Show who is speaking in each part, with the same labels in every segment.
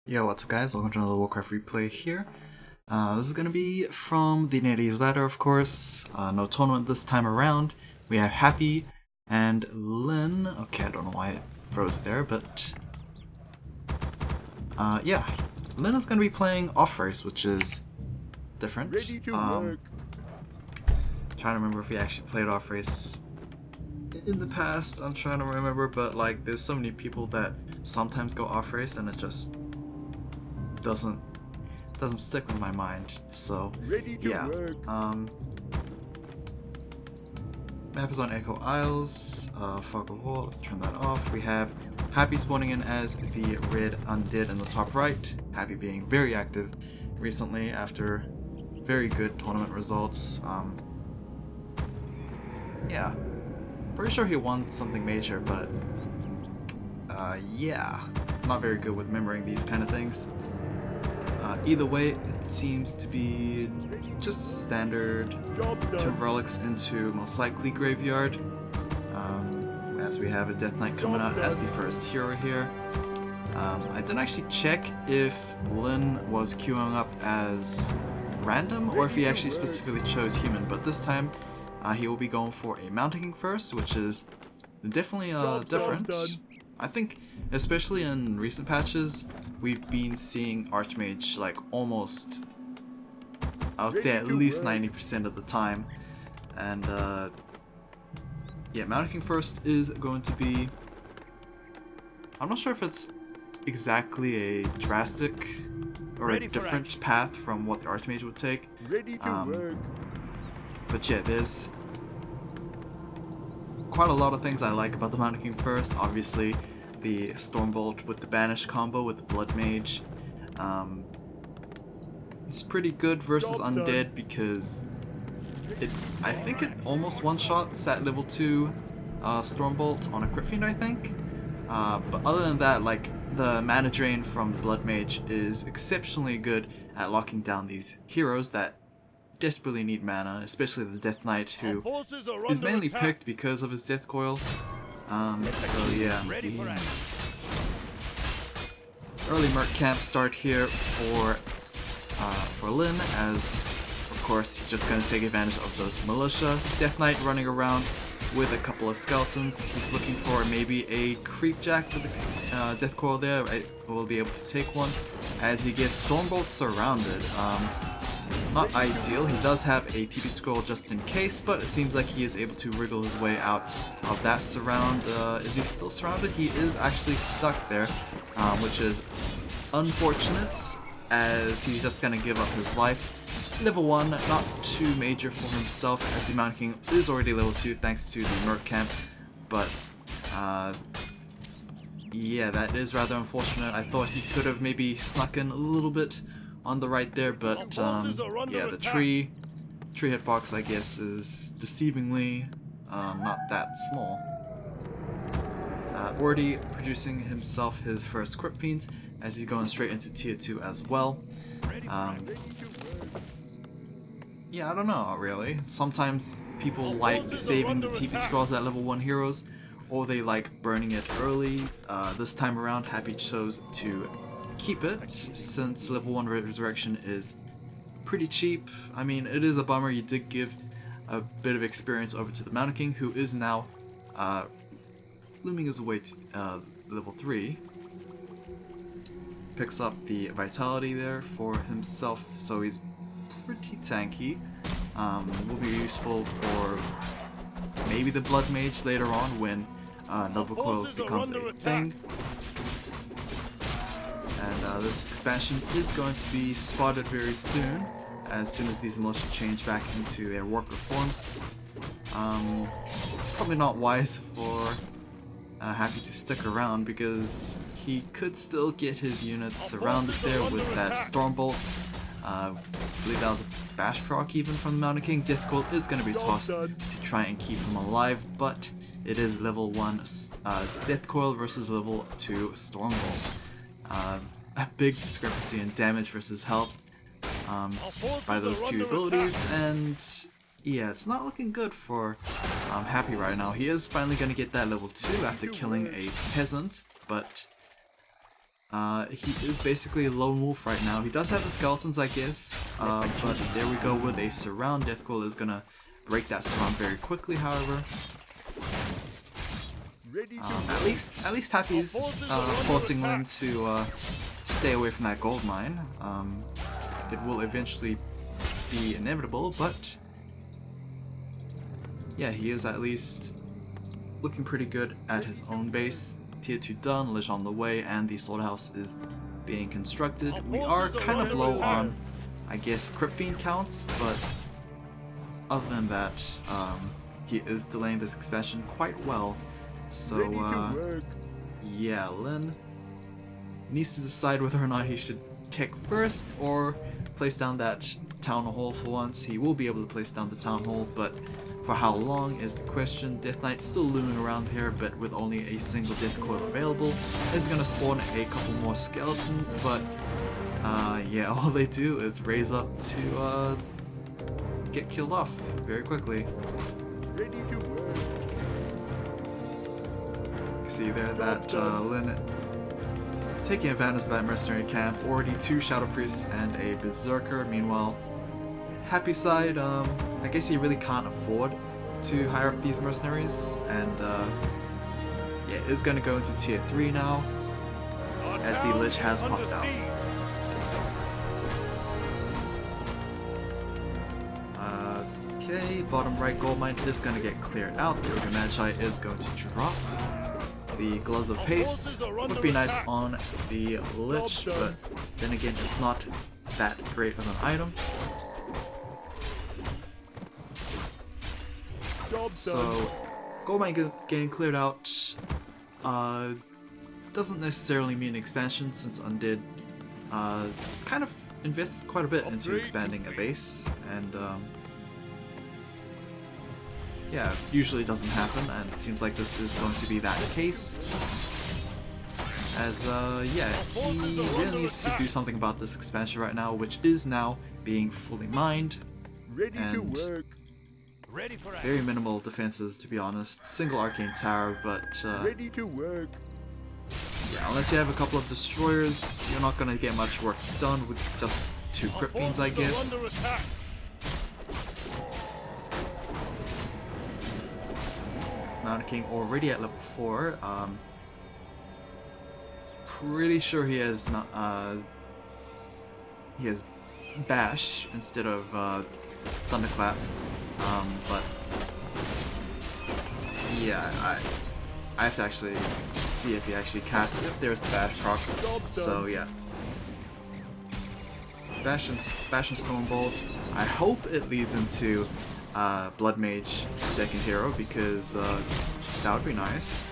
Speaker 1: Yo, what's up guys? Welcome to another Warcraft replay here. This is going to be from the Netease ladder, of course. No tournament this time around. We have Happy and Lynn. Okay, I don't know why it froze there, but... yeah. Lynn is going to be playing off-race, which is different. Trying to remember if we actually played off-race in the past. I'm trying to remember, but like, there's so many people that sometimes go off-race and it just doesn't stick with my mind. So yeah. Map is on Echo Isles. Fog of War. Let's turn that off. We have Happy spawning in as the red undead in the top right. Happy being very active recently after very good tournament results. Yeah, pretty sure he won something major, but yeah, not very good with remembering these kind of things. Either way, it seems to be just standard turn relics into most likely graveyard, as we have a Death Knight coming out as the first hero here. I didn't actually check if Lynn was queuing up as random or if he actually specifically chose human, but this time he will be going for a Mountain King first, which is definitely different. I think, especially in recent patches, we've been seeing Archmage like almost, I would say at least 90% of the time. And yeah, Mountain King first is going to be, I'm not sure if it's exactly a drastic or a different path from what the Archmage would take. But yeah, there's quite a lot of things I like about the Mountain King first. Obviously, the Stormbolt with the Banish combo with the Blood Mage. It's pretty good versus Undead because I think it almost one-shots at level 2 Stormbolt on a Crit Fiend, I think. But other than that, like, the mana drain from the Blood Mage is exceptionally good at locking down these heroes that desperately need mana, especially the Death Knight, who is mainly picked because of his Death Coil. So yeah, early Merc camp start here for Lynn, as of course he's just going to take advantage of those militia. Death Knight running around with a couple of skeletons. He's looking for maybe a Creep Jack with a Death Coil there. Will be able to take one as he gets Stormbolt surrounded. Not ideal. He does have a TP scroll just in case, but it seems like he is able to wriggle his way out of that surround. Is he still surrounded? He is actually stuck there, which is unfortunate, as he's just gonna give up his life. Level 1, not too major for himself, as the Mountain King is already level 2 thanks to the Merc camp, but yeah, that is rather unfortunate. I thought he could have maybe snuck in a little bit on the right there, but yeah, the tree hitbox, I guess, is deceivingly not that small. Already producing himself his first Crypt Fiends, as he's going straight into tier 2 as well. Yeah, I don't know, really. Sometimes people like saving the TP scrolls at level 1 heroes, or they like burning it early. This time around, Happy chose to keep it, since level 1 resurrection is pretty cheap. I mean, it is a bummer. You did give a bit of experience over to the Mountain King, who is now looming his way to level 3. Picks up the vitality there for himself, so he's pretty tanky. Will be useful for maybe the Blood Mage later on when Noble Coil becomes a thing. And this expansion is going to be spotted very soon as these militia change back into their worker forms. Probably not wise for Happy to stick around, because he could still get his units surrounded there with that Stormbolt. I believe that was a bash proc even from the Mountain King. Death Coil is going to be tossed to try and keep him alive, but it is level 1 Death Coil versus level 2 Stormbolt. A big discrepancy in damage versus health by those two abilities, and yeah, it's not looking good for Happy right now. He is finally going to get that level 2 after killing a peasant, but He is basically a lone wolf right now. He does have the skeletons, I guess, but there we go with a surround. Deathcoil is gonna break that surround very quickly, however. At least Happy's forcing Lin to stay away from that gold mine. It will eventually be inevitable, but yeah, he is at least looking pretty good at his own base. Tier 2 done, Lich on the way, and the slaughterhouse is being constructed. We are kind of low on, I guess, Crypt Fiend counts, but other than that, he is delaying this expansion quite well. So, yeah, Lin needs to decide whether or not he should tech first or place down that Town Hall for once. He will be able to place down the Town Hall, but for how long is the question. Death Knight still looming around here, but with only a single Deathcoil available. Is gonna spawn a couple more skeletons, but yeah, all they do is raise up to get killed off very quickly.
Speaker 2: Ready to work.
Speaker 1: See there that Lin taking advantage of that mercenary camp. Already 2 Shadow Priests and a Berserker. Meanwhile, Happy side, I guess he really can't afford to hire up these mercenaries, and yeah, is gonna go into tier 3 now, as the Lich has popped out. Okay, bottom right gold mine is gonna get cleared out. The Ogre Magi is going to drop. The Gloves of Haste would be nice on the Lich, but then again, it's not that great of an item. So, gold mine getting cleared out doesn't necessarily mean expansion, since Undead kind of invests quite a bit into expanding a base, and yeah, usually doesn't happen, and it seems like this is going to be that case. As yeah, he really needs to do something about this expansion right now, which is now being fully mined, and very minimal defenses, to be honest. Single arcane tower, but
Speaker 2: Ready to work.
Speaker 1: yeah, unless you have a couple of destroyers, you're not gonna get much work done with just 2 Crypt Fiends, I guess. Mountain King already at level 4. Pretty sure he has not. He has Bash instead of Thunderclap. But yeah, I have to actually see if he actually casts it. There's the Bash proc. So yeah, Bash and Stormbolt. I hope it leads into Blood Mage second hero, because that would be nice.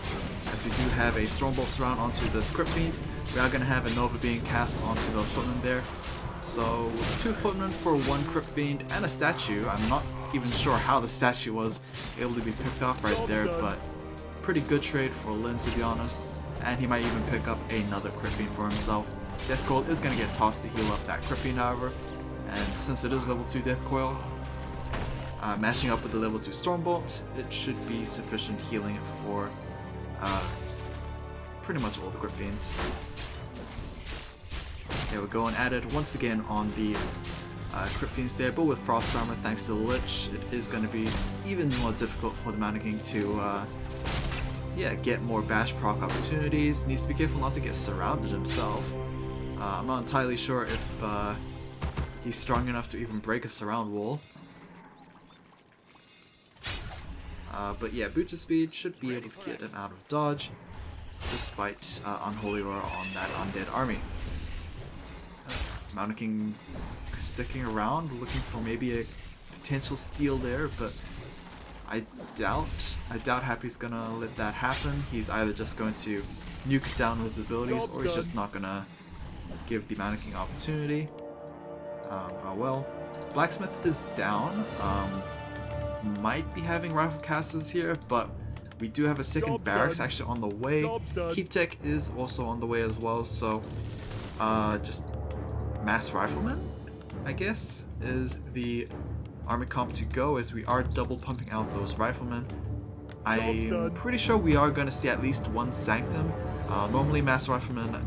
Speaker 1: As we do have a Stormbolt surround onto this Crypt Fiend, we are going to have a Nova being cast onto those footmen there. So 2 footmen for 1 Crypt Fiend and a statue. I'm not even sure how the statue was able to be picked off right there, but pretty good trade for Lin, to be honest. And he might even pick up another Crypt Fiend for himself. Deathcoil is going to get tossed to heal up that Crypt Fiend, however, and since it is level 2 Deathcoil, matching up with the level 2 Stormbolt, it should be sufficient healing for pretty much all the Crypt Fiends. There we go, and added once again on the Crypt Fiends there, but with Frost Armor thanks to the Lich, it is going to be even more difficult for the Mountain King to yeah, get more Bash proc opportunities. Needs to be careful not to get surrounded himself. I'm not entirely sure if he's strong enough to even break a surround wall. But yeah, Boots of Speed should be able to get him out of dodge, despite Unholy Roar on that undead army. Mountain King sticking around, looking for maybe a potential steal there, but I doubt Happy's gonna let that happen. He's either just going to nuke it down with his abilities, or he's just not gonna give the Mountain King opportunity. Oh well. Blacksmith is down. Might be having rifle casters here, but we do have a second barracks actually on the way. Keep Tech is also on the way as well, so just mass riflemen, I guess, is the army comp to go, as we are double pumping out those riflemen. I'm pretty sure we are going to see at least 1 Sanctum. Normally mass riflemen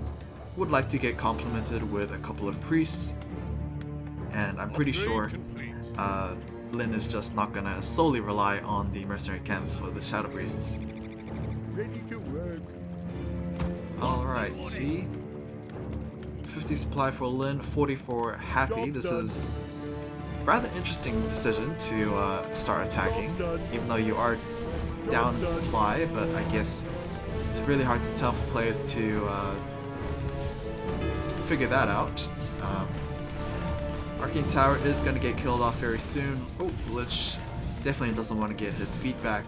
Speaker 1: would like to get complemented with a couple of priests, and I'm pretty sure Lin is just not gonna solely rely on the mercenary camps for the shadow priests.
Speaker 2: Ready to work.
Speaker 1: Alright, see? 50 supply for Lin, 40 for Happy. This is rather interesting decision to start attacking, even though you are down in supply, but I guess it's really hard to tell for players to figure that out. Arcane Tower is going to get killed off very soon. Oh, Lich definitely doesn't want to get his feet back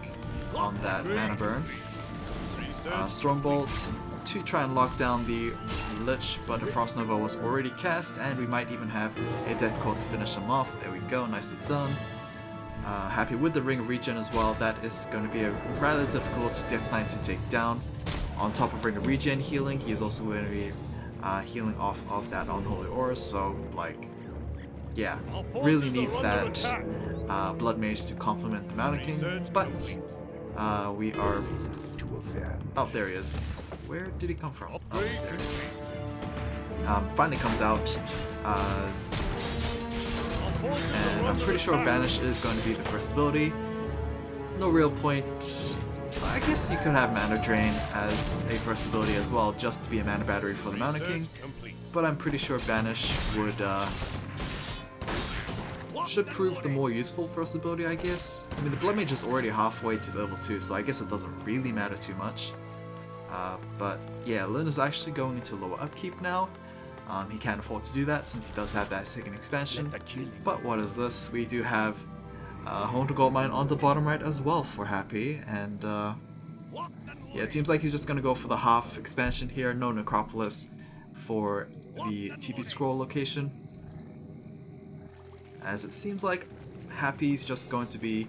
Speaker 1: on that mana burn. Stormbolt to try and lock down the Lich, but the Frost Nova was already cast, and we might even have a Death Call to finish him off. There we go, nicely done. Happy with the Ring of Regen as well. That is going to be a rather difficult Death Knight to take down. On top of Ring of Regen healing, he is also going to be healing off of that Unholy Aura, so like, yeah, really needs that Blood Mage to complement the Mountain King, but we are... Oh, there he is. Where did he come from? Oh, there he is. Finally comes out, and I'm pretty sure Banish is going to be the first ability. No real point. I guess you could have Mana Drain as a first ability as well, just to be a mana battery for the Mountain King, but I'm pretty sure Banish would should prove the more useful first ability, I guess. I mean, the Blood Mage is already halfway to level 2, so I guess it doesn't really matter too much. But yeah, Lin is actually going into lower upkeep now. He can't afford to do that since he does have that second expansion. But what is this? We do have Home to Goldmine on the bottom right as well for Happy, and yeah, it seems like he's just gonna go for the half expansion here. No Necropolis for the TP Scroll location, as it seems like Happy's just going to be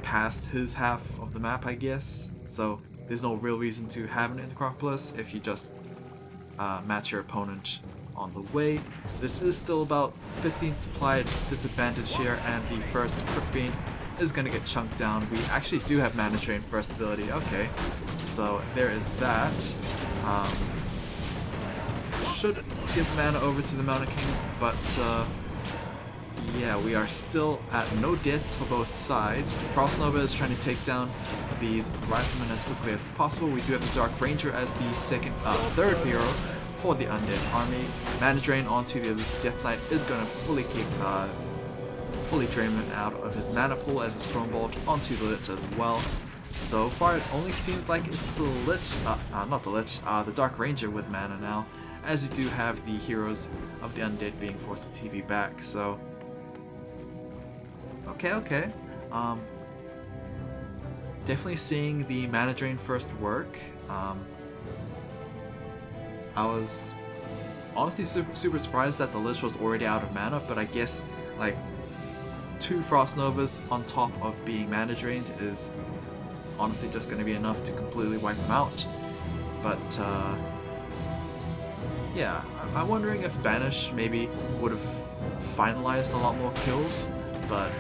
Speaker 1: past his half of the map, I guess. So there's no real reason to have an Necropolis if you just match your opponent on the way. This is still about 15 supply disadvantage here, and the first Crypt Fiend is going to get chunked down. We actually do have Mana Drain first ability, okay. So there is that. Should give mana over to the Mountain King, but yeah, we are still at no deaths for both sides. Frost Nova is trying to take down these riflemen as quickly as possible. We do have the Dark Ranger as the third hero for the Undead army. Mana Drain onto the Death Knight is going to fully drain him out of his mana pool as a Stormbolt onto the Lich as well. So far, it only seems like it's the Lich, not the Lich, the Dark Ranger with mana now, as you do have the heroes of the Undead being forced to TP back, so... Okay. Definitely seeing the Mana Drain first work. I was honestly super surprised that the Lich was already out of mana, but I guess, like, 2 Frost Novas on top of being Mana Drained is honestly just going to be enough to completely wipe him out. But, yeah, I'm wondering if Banish maybe would have finalized a lot more kills, but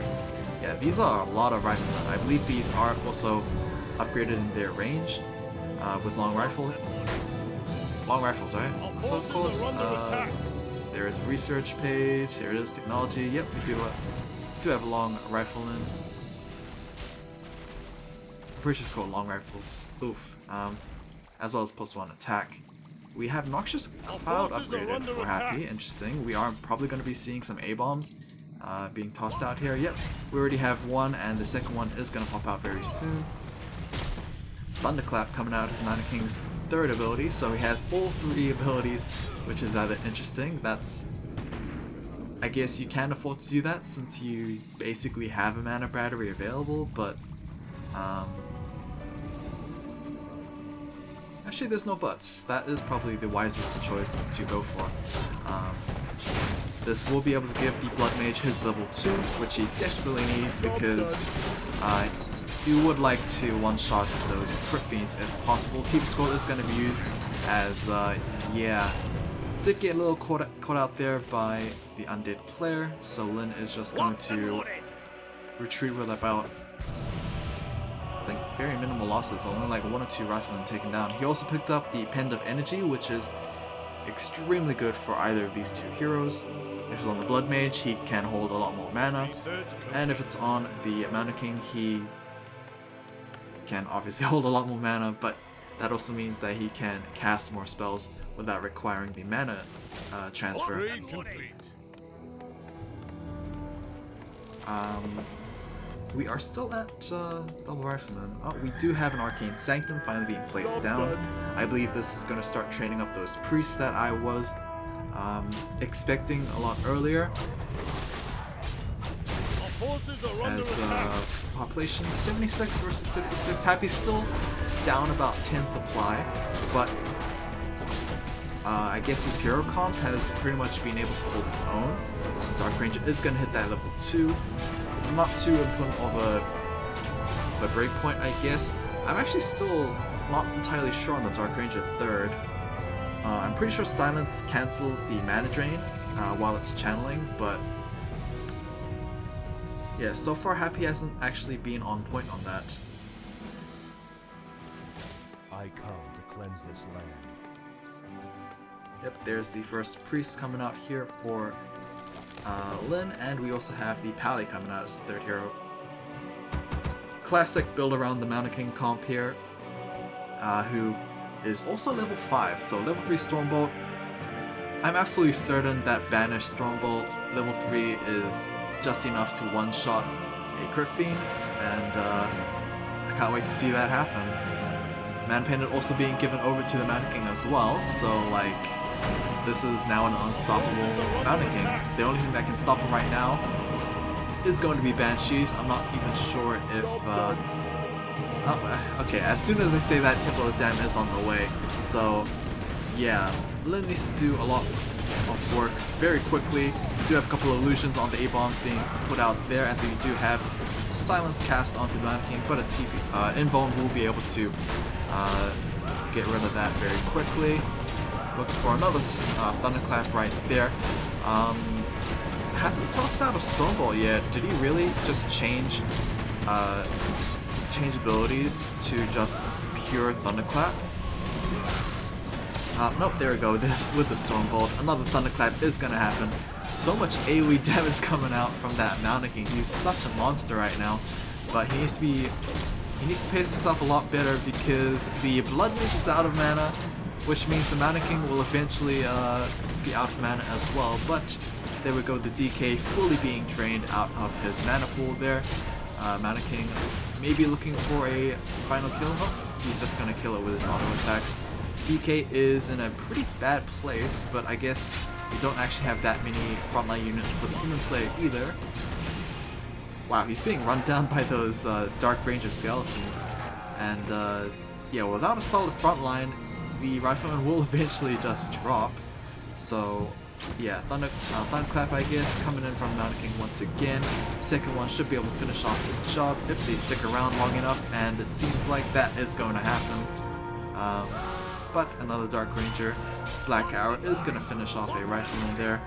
Speaker 1: yeah, these are a lot of riflemen. I believe these are also upgraded in their range with long rifles, right? That's what it's called. There is a research page, there is technology. Yep, we do have a long rifleman. I'm pretty sure it's called long rifles. Oof. As well as +1 attack. We have Noxious Cloud upgraded for Happy. Interesting. We are probably going to be seeing some A-bombs being tossed out here. Yep, we already have one, and the second one is going to pop out very soon. Thunderclap coming out of Mountain King's third ability, so he has all 3 abilities, which is rather interesting. That's... I guess you can afford to do that since you basically have a mana battery available, but... Actually, there's no buts. That is probably the wisest choice to go for. This will be able to give the Blood Mage his level 2, which he desperately needs because you would like to one-shot those Crypt Fiends if possible. TP Scroll is going to be used as, yeah, did get a little caught out there by the Undead player, so Lin is just going to retreat with about, I think, very minimal losses, only like 1 or 2 riflemen taken down. He also picked up the Pen of Energy, which is extremely good for either of these two heroes. If it's on the Blood Mage, he can hold a lot more mana, and if it's on the Mountain King, he can obviously hold a lot more mana, but that also means that he can cast more spells without requiring the mana transfer. We are still at Double Rifleman. Oh, we do have an Arcane Sanctum finally being placed down. I believe this is going to start training up those priests that I was expecting a lot earlier. As population 76 versus 66. Happy's still down about 10 supply, but I guess his hero comp has pretty much been able to hold its own. Dark Ranger is going to hit that level 2. Not too important of a breakpoint, I guess. I'm actually still not entirely sure on the Dark Ranger 3rd. I'm pretty sure Silence cancels the mana drain while it's channeling, but yeah, so far Happy hasn't actually been on point on that.
Speaker 2: I come to cleanse this land.
Speaker 1: Yep, there's the first priest coming out here for Lin, and we also have the Pally coming out as the 3rd hero. Classic build around the Mountain King comp here, who is also level 5, so level 3 Stormbolt. I'm absolutely certain that Banished Stormbolt level 3 is just enough to one-shot a Crypt Fiend, and I can't wait to see that happen. Man Pendant also being given over to the Mountain King as well, so like, this is now an unstoppable Mountain King. The only thing that can stop him right now is going to be Banshees. I'm not even sure if... okay, as soon as I say that, Temple of Dam is on the way. So, yeah, Lin needs to do a lot of work very quickly. We do have a couple of illusions on the A-bombs being put out there, as we do have Silence cast onto the Mountain King, but a Invuln will be able to get rid of that very quickly. Looking for another Thunderclap right there. Hasn't tossed out a Stormbolt yet. Did he really just change abilities to just pure Thunderclap? Nope, there we go. With the Stormbolt, another Thunderclap is gonna happen. So much AoE damage coming out from that Mountain King. He's such a monster right now, but he needs to pace himself a lot better because the Blood Mage is out of mana, which means the Mountain King will eventually be out of mana as well. But there we go, the DK fully being drained out of his mana pool there. Mountain King may be looking for a final kill. Oh, he's just gonna kill it with his auto attacks. DK is in a pretty bad place, but I guess we don't actually have that many frontline units for the human player either. Wow, he's being run down by those Dark Ranger skeletons. And yeah, without a solid frontline, the Rifleman will eventually just drop. So yeah, Thunderclap, I guess, coming in from Mountain King once again. Second one should be able to finish off the job if they stick around long enough, and it seems like that is going to happen. But another Dark Ranger, Black Arrow, is going to finish off a Rifleman there.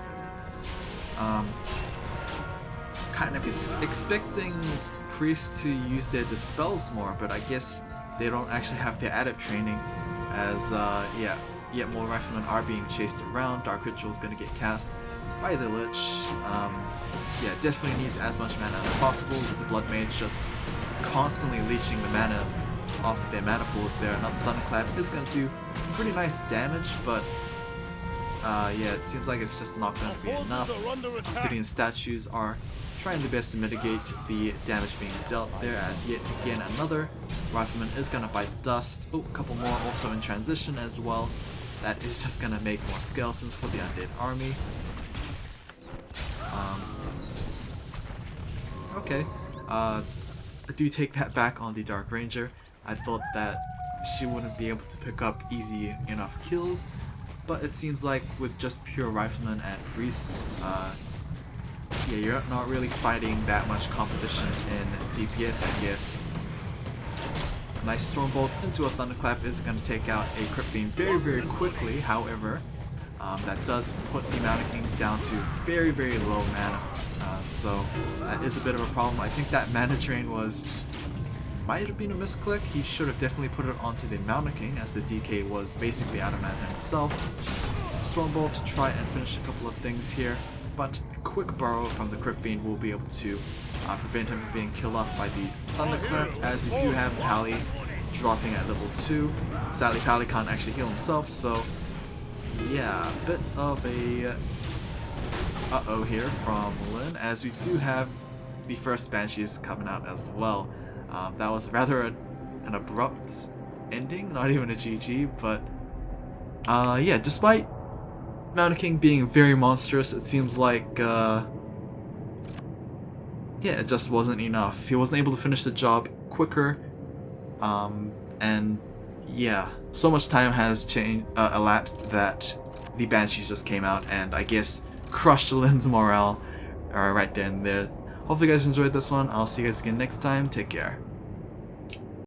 Speaker 1: Kind of expecting priests to use their dispels more, but I guess they don't actually have their adept training, as yeah, yet more Riflemen are being chased around. Dark Ritual is going to get cast by the Lich. Yeah, definitely needs as much mana as possible, with the Blood Mage just constantly leeching the mana off their mana pools there. Another Thunderclap is going to do pretty nice damage, but yeah, it seems like it's just not going to be enough. Obsidian statues are trying their best to mitigate the damage being dealt there, as yet again another Rifleman is going to bite the dust. Oh, a couple more also in transition as well. That is just going to make more skeletons for the undead army. Okay, I do take that back on the Dark Ranger. I thought that she wouldn't be able to pick up easy enough kills, but it seems like with just pure Riflemen and Priests, yeah, you're not really fighting that much competition in DPS, I guess. A nice Stormbolt into a Thunderclap is going to take out a Crypt Fiend very, very quickly. However, that does put the Mountain King down to very, very low mana. So that is a bit of a problem. I think that mana drain was might have been a misclick. He should have definitely put it onto the Mountain King, as the DK was basically out of mana himself. Stormbolt to try and finish a couple of things here, but quick burrow from the Crypt Fiend will be able to prevent him from being killed off by the Thunderclap, as you do have Pally dropping at level 2. Sadly, Pally can't actually heal himself, so yeah, a bit of a uh-oh here from Lin, as we do have the first Banshees coming out as well. That was rather an abrupt ending, not even a GG, but yeah, despite Mountain King being very monstrous, it seems like yeah, it just wasn't enough. He wasn't able to finish the job quicker, and yeah, so much time has elapsed that the Banshees just came out and I guess crushed Lin's morale right there and there. Hopefully you guys enjoyed this one. I'll see you guys again next time. Take care.